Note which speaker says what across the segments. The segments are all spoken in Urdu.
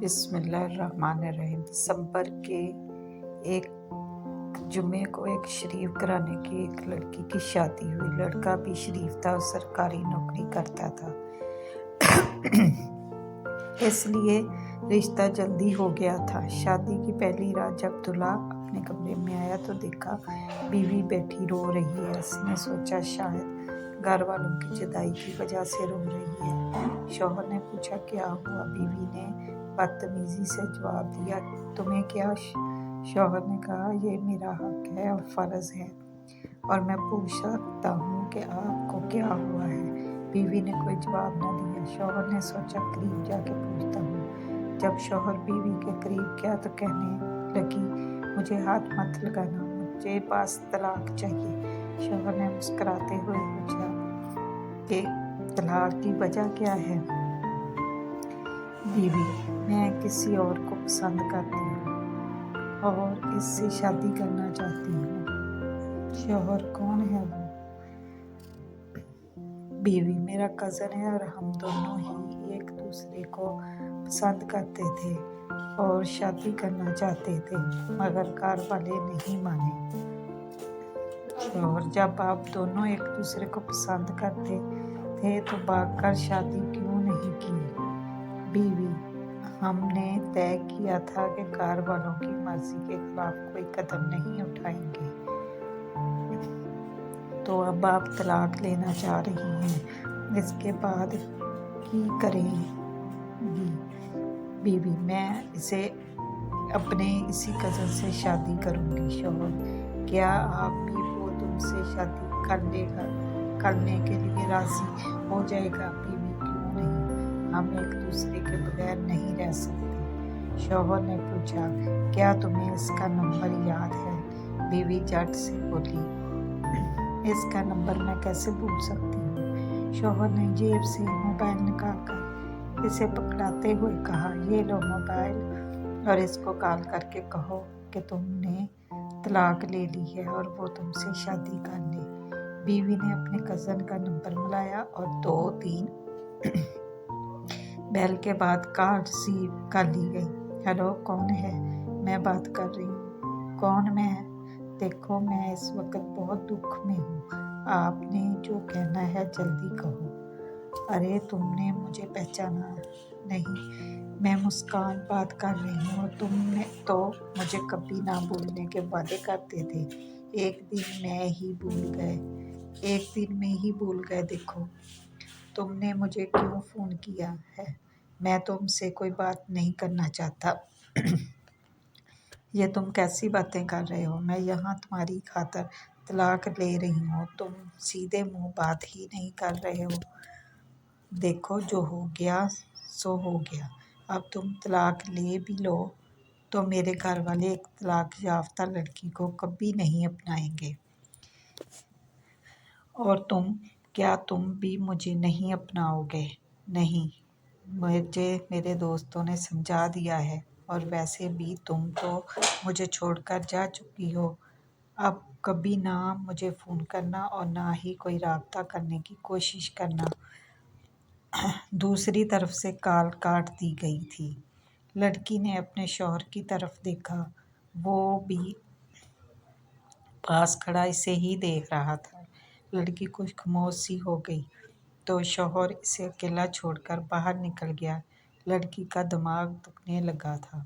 Speaker 1: بسم اللہ الرحمن الرحیم۔ دسمبر کے ایک جمعے کو ایک شریف گھرانے کی ایک لڑکی کی شادی ہوئی۔ لڑکا بھی شریف تھا اور سرکاری نوکری کرتا تھا، اس لیے رشتہ جلدی ہو گیا تھا۔ شادی کی پہلی رات جب دلہا اپنے کمرے میں آیا تو دیکھا بیوی بیٹھی رو رہی ہے۔ اس نے سوچا شاید گھر والوں کی جدائی کی وجہ سے رو رہی ہے۔ شوہر نے پوچھا کیا ہوا؟ بیوی نے بدتمیزی سے جواب دیا، تمہیں کیا؟ شوہر نے کہا، یہ میرا حق ہے اور فرض ہے اور میں پوچھ سکتا ہوں کہ آپ کو کیا ہوا ہے۔ بیوی نے کوئی جواب نہ دیا۔ شوہر نے سوچا قریب جا کے پوچھتا ہوں۔ جب شوہر بیوی کے قریب گیا تو کہنے لگی، مجھے ہاتھ مت لگانا، مجھے بس طلاق چاہیے۔ شوہر نے مسکراتے ہوئے پوچھا کہ طلاق کی وجہ کیا ہے؟ بیوی، میں کسی اور کو پسند کرتی ہوں اور اس سے شادی کرنا چاہتی ہوں۔ شوہر، کون ہے وہ؟ بیوی، میرا کزن ہے اور ہم دونوں ہی ایک دوسرے کو پسند کرتے تھے اور شادی کرنا چاہتے تھے مگر گھر والے نہیں مانے۔ شوہر، جب آپ دونوں ایک دوسرے کو پسند کرتے تھے تو بھاگ کر شادی کیوں نہیں کی؟ بیوی، ہم نے طے کیا تھا کہ گھر والوں کی مرضی کے خلاف کوئی قدم نہیں اٹھائیں گے، تو اب آپ طلاق لینا چاہ رہی ہیں، اس کے بعد کی کریں گی؟ بیوی، میں اسے اپنے اسی کزن سے شادی کروں گی۔ شوہر، کیا آپ بھی وہ تم سے شادی کرنے کے لیے راضی ہو جائے گا؟ بیوی، کیوں نہیں، ہم ایک دوسرے کے بغیر نہیں رہ سکتے۔ شوہر نے پوچھا، کیا تمہیں اس کا نمبر یاد ہے؟ بیوی جھٹ سے بولی، اس کا نمبر میں کیسے بھول سکتی ہوں؟ شوہر نے جیب سے موبائل نکال کر اسے پکڑاتے ہوئے کہا، یہ لو موبائل اور اس کو کال کر کے کہو کہ تم نے طلاق لے لی ہے اور وہ تم سے شادی کر لے۔ بیوی نے اپنے کزن کا نمبر ملایا اور 2-3 بیل کے بعد کال ریسیو کر لی گئی۔ ہیلو، کون ہے؟ میں بات کر رہی ہوں۔ کون؟ میں؟ دیکھو، میں اس وقت بہت دکھ میں ہوں، آپ نے جو کہنا ہے جلدی کہو۔ ارے، تم نے مجھے پہچانا نہیں، میں مسکان بات کر رہی ہوں۔ تم نے تو مجھے کبھی نہ بھولنے کے وعدے کرتے تھے، ایک دن میں ہی بھول گئے۔ دیکھو، تم نے مجھے کیوں فون کیا ہے؟ میں تم سے کوئی بات نہیں کرنا چاہتا۔ یہ تم کیسی باتیں کر رہے ہو؟ میں یہاں تمہاری خاطر طلاق لے رہی ہوں، تم سیدھے منہ بات ہی نہیں کر رہے ہو۔ دیکھو، جو ہو گیا سو ہو گیا، اب تم طلاق لے بھی لو تو میرے گھر والے ایک طلاق یافتہ لڑکی کو کبھی نہیں اپنائیں گے، اور کیا تم بھی مجھے نہیں اپناؤ گے؟ نہیں، مجھے میرے دوستوں نے سمجھا دیا ہے، اور ویسے بھی تم تو مجھے چھوڑ کر جا چکی ہو، اب کبھی نہ مجھے فون کرنا اور نہ ہی کوئی رابطہ کرنے کی کوشش کرنا۔ دوسری طرف سے کال کاٹ دی گئی تھی۔ لڑکی نے اپنے شوہر کی طرف دیکھا، وہ بھی پاس کھڑا اسے ہی دیکھ رہا تھا۔ لڑکی کچھ خاموش سی ہو گئی تو شوہر اسے اکیلا چھوڑ کر باہر نکل گیا۔ لڑکی کا دماغ دکھنے لگا تھا،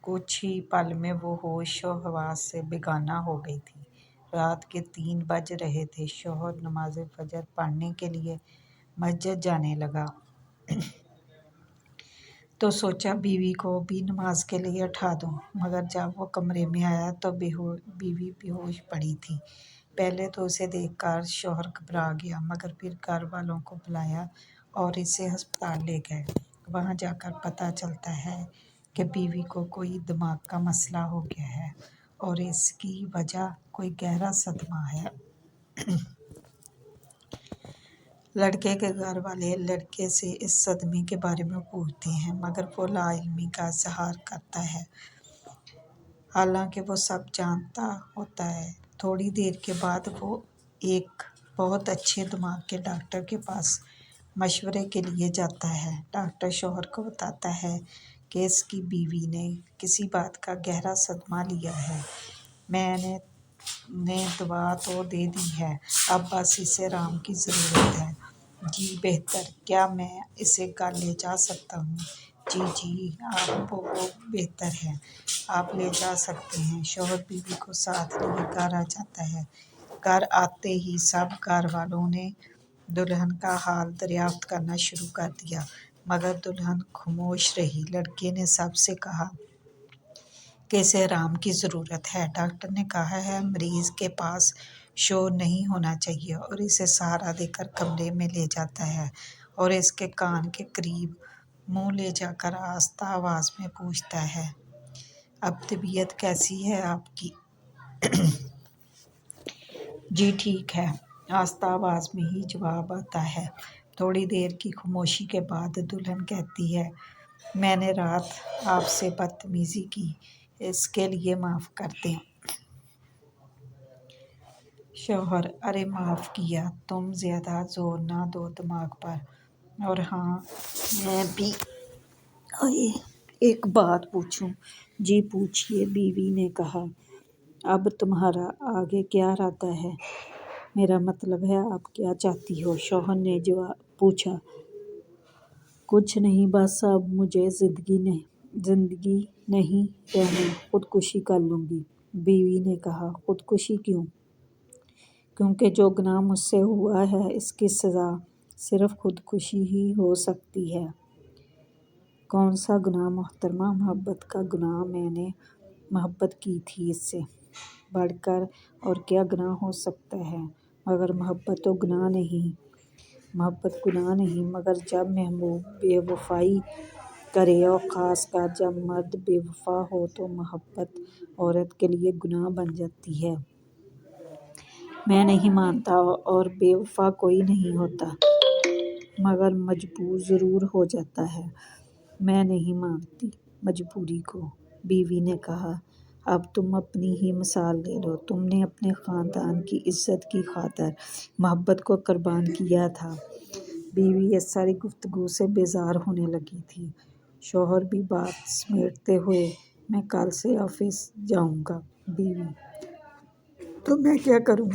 Speaker 1: کچھ ہی پل میں وہ ہوش و حواس سے بیگانہ ہو گئی تھی۔ رات کے 3 بج رہے تھے۔ شوہر نماز فجر پڑھنے کے لیے مسجد جانے لگا تو سوچا بیوی کو بھی نماز کے لیے اٹھا دوں، مگر جب وہ کمرے میں آیا تو بیوی بے ہوش پڑی تھی۔ پہلے تو اسے دیکھ کر شوہر گھبرا گیا، مگر پھر گھر والوں کو بلایا اور اسے ہسپتال لے گئے۔ وہاں جا کر پتہ چلتا ہے کہ بیوی کو کوئی دماغ کا مسئلہ ہو گیا ہے اور اس کی وجہ کوئی گہرا صدمہ ہے۔ لڑکے کے گھر والے لڑکے سے اس صدمے کے بارے میں پوچھتے ہیں، مگر وہ لا علمی کا اظہار کرتا ہے، حالانکہ وہ سب جانتا ہوتا ہے۔ تھوڑی دیر کے بعد وہ ایک بہت اچھے دماغ کے ڈاکٹر کے پاس مشورے کے لیے جاتا ہے۔ ڈاکٹر شوہر کو بتاتا ہے کہ اس کی بیوی نے کسی بات کا گہرا صدمہ لیا ہے۔ میں نے دوا تو دے دی ہے، اب بس اسے آرام کی ضرورت ہے۔ جی بہتر، کیا میں اسے گھر لے جا سکتا ہوں؟ جی آپ وہ بہتر ہے، آپ لے جا سکتے ہیں۔ شوہر بیوی کو ساتھ لیے گھر آ جاتا ہے۔ گھر آتے ہی سب گھر والوں نے دلہن کا حال دریافت کرنا شروع کر دیا، مگر دلہن خاموش رہی۔ لڑکے نے سب سے کہا کہ اسے آرام کی ضرورت ہے۔ ڈاکٹر نے کہا ہے مریض کے پاس شور نہیں ہونا چاہیے، اور اسے سہارا دے کر کمرے میں لے جاتا ہے اور اس کے کان کے قریب منہ لے جا کر آہستہ آواز میں پوچھتا ہے، اب طبیعت کیسی ہے آپ کی؟ جی ٹھیک ہے، آہستہ آواز میں ہی جواب آتا ہے۔ تھوڑی دیر کی خاموشی کے بعد دلہن کہتی ہے، میں نے رات آپ سے بدتمیزی کی، اس کے لیے معاف کر دیں۔ شوہر، ارے معاف کیا، تم زیادہ زور نہ دو دماغ پر۔ اور ہاں، میں بھی ایک بات پوچھوں؟ جی پوچھیے، بیوی نے کہا۔ اب تمہارا آگے کیا ارادہ ہے؟ میرا مطلب ہے آپ کیا چاہتی ہو؟ شوہر نے پوچھا۔ کچھ نہیں، بس اب مجھے زندگی نہیں رہنی، خودکشی کر لوں گی۔ بیوی نے کہا، خودکشی کیوں؟ کیونکہ جو گناہ مجھ سے ہوا ہے اس کی سزا صرف خودکشی ہی ہو سکتی ہے۔ کون سا گناہ محترمہ؟ محبت کا گناہ۔ میں نے محبت کی تھی، اس سے بڑھ کر اور کیا گناہ ہو سکتا ہے؟ مگر محبت تو گناہ نہیں۔ محبت گناہ نہیں، مگر جب محبوب بے وفائی کرے اور خاص کر جب مرد بے وفا ہو تو محبت عورت کے لیے گناہ بن جاتی ہے۔ میں نہیں مانتا، اور بے وفا کوئی نہیں ہوتا، مگر مجبور ضرور ہو جاتا ہے۔ میں نہیں مانتی مجبوری کو، بیوی نے کہا۔ اب تم اپنی ہی مثال لے لو، تم نے اپنے خاندان کی عزت کی خاطر محبت کو قربان کیا تھا۔ بیوی اس ساری گفتگو سے بیزار ہونے لگی تھی۔ شوہر بھی بات سمیٹتے ہوئے، میں کل سے آفس جاؤں گا۔ بیوی، تو میں کیا کروں؟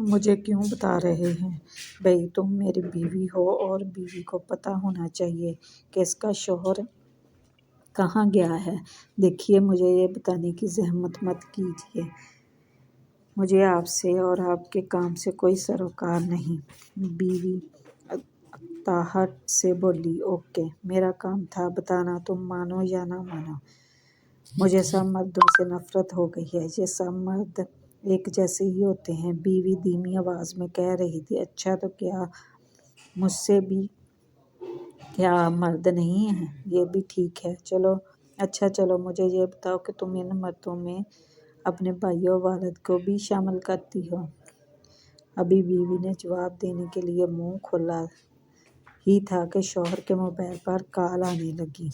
Speaker 1: مجھے کیوں بتا رہے ہیں؟ بھئی تم میری بیوی ہو، اور بیوی کو پتہ ہونا چاہیے کہ اس کا شوہر کہاں گیا ہے۔ دیکھیے، مجھے یہ بتانے کی زحمت مت کیجیے، مجھے آپ سے اور آپ کے کام سے کوئی سروکار نہیں۔ بیوی اطاعت سے بولی، اوکے، میرا کام تھا بتانا، تم مانو یا نہ مانو۔ مجھے سب مردوں سے نفرت ہو گئی ہے، یہ سب مرد ایک جیسے ہی ہوتے ہیں۔ بیوی دھیمی آواز میں کہہ رہی تھی، اچھا تو کیا مجھ سے بھی کیا مرد نہیں ہیں؟ یہ بھی ٹھیک ہے، چلو اچھا چلو مجھے یہ بتاؤ کہ تم ان مردوں میں اپنے بھائی و والد کو بھی شامل کرتی ہو؟ ابھی بیوی نے جواب دینے کے لیے منہ کھولا ہی تھا کہ شوہر کے موبائل پر کال آنے لگی۔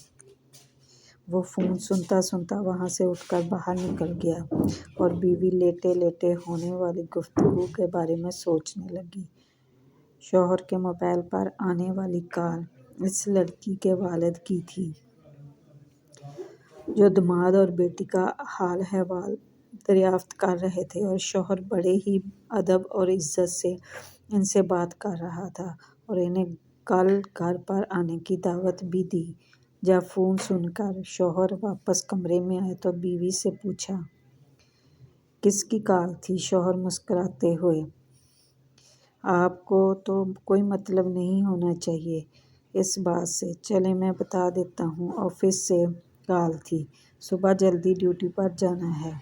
Speaker 1: وہ فون سنتا سنتا وہاں سے اٹھ کر باہر نکل گیا، اور بیوی لیٹے لیٹے ہونے والی گفتگو کے بارے میں سوچنے لگی۔ شوہر کے موبائل پر آنے والی کال اس لڑکی کے والد کی تھی، جو داماد اور بیٹی کا حال احوال دریافت کر رہے تھے، اور شوہر بڑے ہی ادب اور عزت سے ان سے بات کر رہا تھا اور انہیں کل گھر پر آنے کی دعوت بھی دی۔ جب فون سن کر شوہر واپس کمرے میں آئے تو بیوی سے پوچھا، کس کی کال تھی؟ شوہر مسکراتے ہوئے، آپ کو تو کوئی مطلب نہیں ہونا چاہیے اس بات سے، چلیں میں بتا دیتا ہوں، آفس سے کال تھی، صبح جلدی ڈیوٹی پر جانا ہے،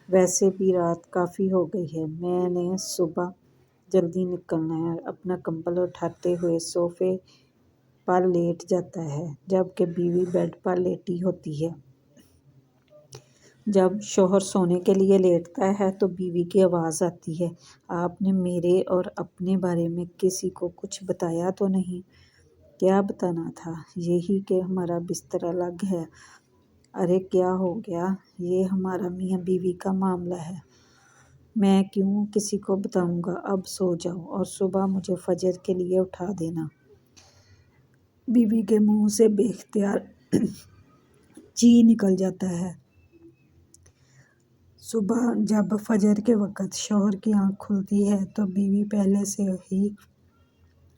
Speaker 1: ویسے بھی رات کافی ہو گئی ہے، میں نے صبح جلدی نکلنا ہے۔ اپنا کمبل اٹھاتے ہوئے صوفے پر لیٹ جاتا ہے، جبکہ بیوی بیڈ پر لیٹی ہوتی ہے۔ جب شوہر سونے کے لیے لیٹتا ہے تو بیوی کی آواز آتی ہے، آپ نے میرے اور اپنے بارے میں کسی کو کچھ بتایا تو نہیں؟ کیا بتانا تھا؟ یہی کہ ہمارا بستر الگ ہے۔ ارے کیا ہو گیا؟ یہ ہمارا میاں بیوی کا معاملہ ہے، میں کیوں کسی کو بتاؤں گا؟ اب سو جاؤ اور صبح مجھے فجر کے لیے اٹھا دینا۔ بیوی کے منہ سے بے اختیار جی نکل جاتا ہے۔ صبح جب فجر کے وقت شوہر کی آنکھ کھلتی ہے تو بیوی پہلے سے ہی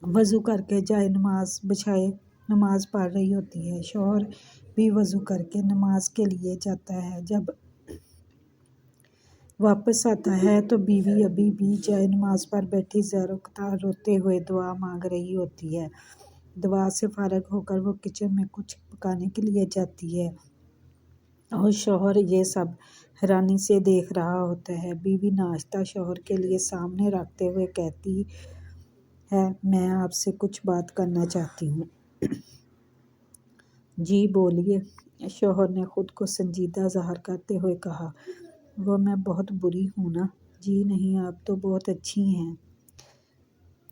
Speaker 1: وضو کر کے جائے نماز بچھائے نماز پڑھ رہی ہوتی ہے۔ شوہر بھی وضو کر کے نماز کے لیے جاتا ہے۔ جب واپس آتا ہے تو بیوی ابھی بھی جائے نماز پر بیٹھی زار و قطار روتے ہوئے دعا مانگ رہی ہوتی ہے۔ دعا سے فارغ ہو کر وہ کچن میں کچھ پکانے کے لیے جاتی ہے اور شوہر یہ سب حیرانی سے دیکھ رہا ہوتا ہے۔ بیوی ناشتہ شوہر کے لیے سامنے رکھتے ہوئے کہتی ہے، میں آپ سے کچھ بات کرنا چاہتی ہوں۔ جی بولیے، شوہر نے خود کو سنجیدہ ظاہر کرتے ہوئے کہا۔ وہ میں بہت بری ہوں نا؟ جی نہیں، آپ تو بہت اچھی ہیں۔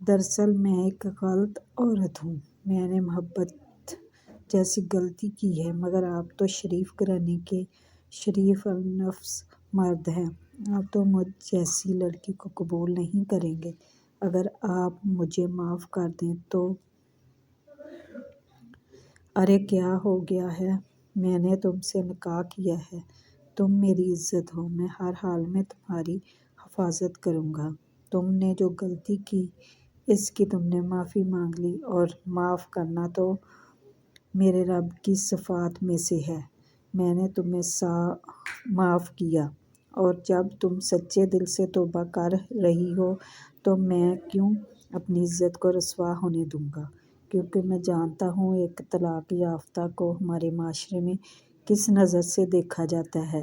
Speaker 1: دراصل میں ایک غلط عورت ہوں۔ میں نے محبت جیسی غلطی کی ہے، مگر آپ تو شریف گھرانے کے شریف النفس مرد ہیں۔ آپ تو مجھ جیسی لڑکی کو قبول نہیں کریں گے۔ اگر آپ مجھے معاف کر دیں تو۔ ارے کیا ہو گیا ہے؟ میں نے تم سے نکاح کیا ہے، تم میری عزت ہو، میں ہر حال میں تمہاری حفاظت کروں گا۔ تم نے جو غلطی کی اس کی تم نے معافی مانگ لی، اور معاف کرنا تو میرے رب کی صفات میں سے ہے۔ میں نے تمہیں معاف کیا، اور جب تم سچے دل سے توبہ کر رہی ہو تو میں کیوں اپنی عزت کو رسوا ہونے دوں گا؟ کیونکہ میں جانتا ہوں ایک طلاق یافتہ کو ہمارے معاشرے میں کس نظر سے دیکھا جاتا ہے،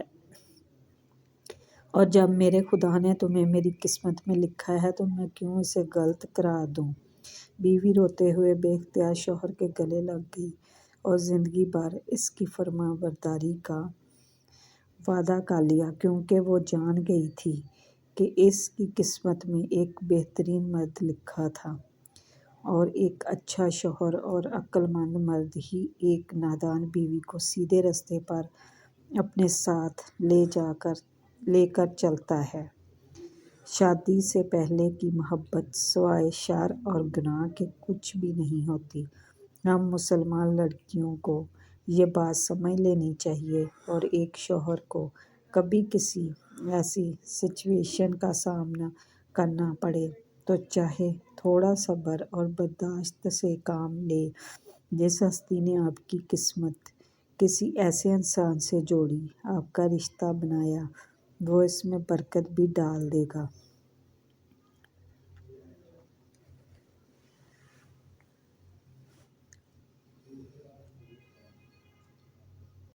Speaker 1: اور جب میرے خدا نے تمہیں میری قسمت میں لکھا ہے تو میں کیوں اسے غلط قرار دوں؟ بیوی روتے ہوئے بے اختیار شوہر کے گلے لگ گئی اور زندگی بھر اس کی فرما برداری کا وعدہ کر لیا، کیونکہ وہ جان گئی تھی کہ اس کی قسمت میں ایک بہترین مرد لکھا تھا، اور ایک اچھا شوہر اور عقل مند مرد ہی ایک نادان بیوی کو سیدھے راستے پر اپنے ساتھ لے کر چلتا ہے۔ شادی سے پہلے کی محبت سوائے شر اور گناہ کے کچھ بھی نہیں ہوتی۔ ہم مسلمان لڑکیوں کو یہ بات سمجھ لینی چاہیے، اور ایک شوہر کو کبھی کسی ایسی سچویشن کا سامنا کرنا پڑے تو چاہے تھوڑا صبر اور برداشت سے کام لے۔ جس ہستی نے آپ کی قسمت کسی ایسے انسان سے جوڑی، آپ کا رشتہ بنایا، وہ اس میں برکت بھی ڈال دے گا۔